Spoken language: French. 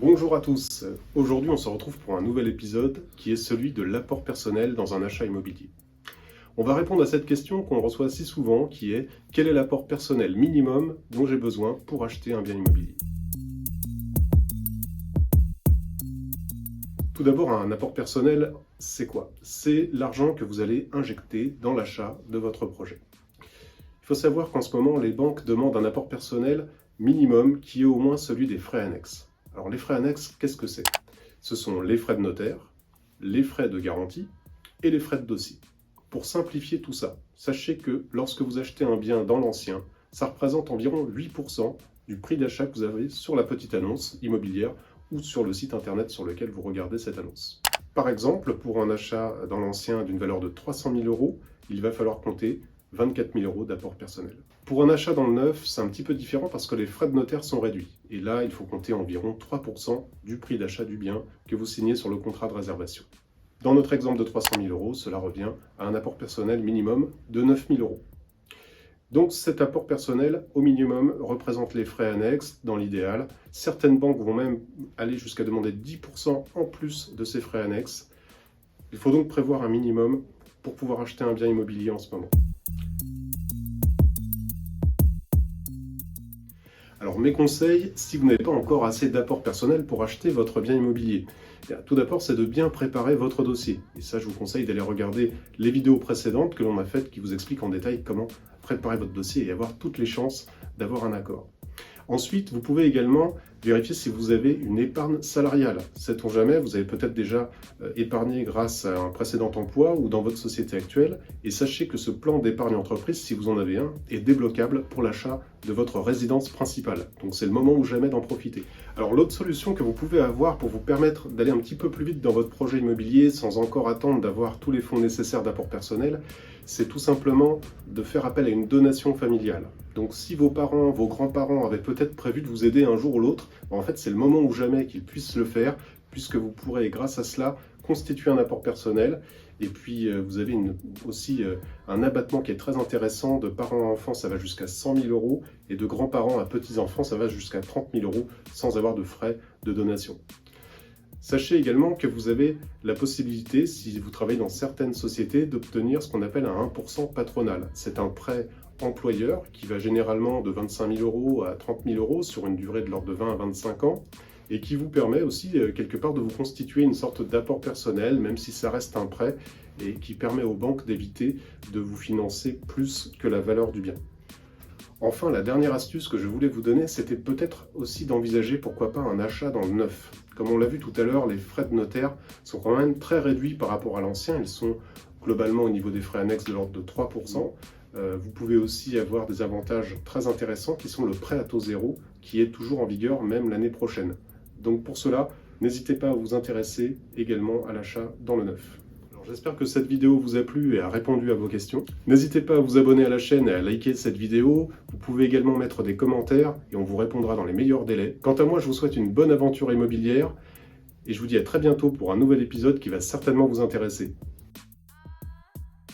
Bonjour à tous, aujourd'hui on se retrouve pour un nouvel épisode qui est celui de l'apport personnel dans un achat immobilier. On va répondre à cette question qu'on reçoit si souvent qui est quel est l'apport personnel minimum dont j'ai besoin pour acheter un bien immobilier? Tout d'abord, un apport personnel, c'est quoi? C'est l'argent que vous allez injecter dans l'achat de votre projet. Il faut savoir qu'en ce moment, les banques demandent un apport personnel minimum qui est au moins celui des frais annexes. Alors les frais annexes, qu'est-ce que c'est? Ce sont les frais de notaire, les frais de garantie et les frais de dossier. Pour simplifier tout ça, sachez que lorsque vous achetez un bien dans l'ancien, ça représente environ 8% du prix d'achat que vous avez sur la petite annonce immobilière ou sur le site internet sur lequel vous regardez cette annonce. Par exemple, pour un achat dans l'ancien d'une valeur de 300 000 euros, il va falloir compter 24 000 euros d'apport personnel. Pour un achat dans le neuf, c'est un petit peu différent parce que les frais de notaire sont réduits. Et là, il faut compter environ 3% du prix d'achat du bien que vous signez sur le contrat de réservation. Dans notre exemple de 300 000 euros, cela revient à un apport personnel minimum de 9 000 euros. Donc cet apport personnel, au minimum, représente les frais annexes dans l'idéal. Certaines banques vont même aller jusqu'à demander 10% en plus de ces frais annexes. Il faut donc prévoir un minimum pour pouvoir acheter un bien immobilier en ce moment. Alors mes conseils, si vous n'avez pas encore assez d'apport personnel pour acheter votre bien immobilier, tout d'abord c'est de bien préparer votre dossier. Et ça je vous conseille d'aller regarder les vidéos précédentes que l'on a faites qui vous expliquent en détail comment préparer votre dossier et avoir toutes les chances d'avoir un accord. Ensuite, vous pouvez également vérifier si vous avez une épargne salariale. Sait-on jamais, vous avez peut-être déjà épargné grâce à un précédent emploi ou dans votre société actuelle. Et sachez que ce plan d'épargne entreprise, si vous en avez un, est débloquable pour l'achat de votre résidence principale. Donc c'est le moment ou jamais d'en profiter. Alors l'autre solution que vous pouvez avoir pour vous permettre d'aller un petit peu plus vite dans votre projet immobilier sans encore attendre d'avoir tous les fonds nécessaires d'apport personnel, c'est tout simplement de faire appel à une donation familiale. Donc si vos parents, vos grands-parents avaient peut-être prévu de vous aider un jour ou l'autre, en fait c'est le moment ou jamais qu'ils puissent le faire, puisque vous pourrez grâce à cela constituer un apport personnel. Et puis vous avez aussi un abattement qui est très intéressant. De parents à enfants, ça va jusqu'à 100 000 euros et de grands-parents à petits-enfants, ça va jusqu'à 30 000 euros sans avoir de frais de donation. Sachez également que vous avez la possibilité, si vous travaillez dans certaines sociétés, d'obtenir ce qu'on appelle un 1% patronal. C'est un prêt employeur qui va généralement de 25 000 euros à 30 000 euros sur une durée de l'ordre de 20 à 25 ans et qui vous permet aussi quelque part de vous constituer une sorte d'apport personnel, même si ça reste un prêt, et qui permet aux banques d'éviter de vous financer plus que la valeur du bien. Enfin, la dernière astuce que je voulais vous donner, c'était peut-être aussi d'envisager, pourquoi pas, un achat dans le neuf. Comme on l'a vu tout à l'heure, les frais de notaire sont quand même très réduits par rapport à l'ancien. Ils sont globalement au niveau des frais annexes de l'ordre de 3%. Vous pouvez aussi avoir des avantages très intéressants qui sont le prêt à taux zéro, qui est toujours en vigueur même l'année prochaine. Donc pour cela, n'hésitez pas à vous intéresser également à l'achat dans le neuf. J'espère que cette vidéo vous a plu et a répondu à vos questions. N'hésitez pas à vous abonner à la chaîne et à liker cette vidéo. Vous pouvez également mettre des commentaires et on vous répondra dans les meilleurs délais. Quant à moi, je vous souhaite une bonne aventure immobilière et je vous dis à très bientôt pour un nouvel épisode qui va certainement vous intéresser.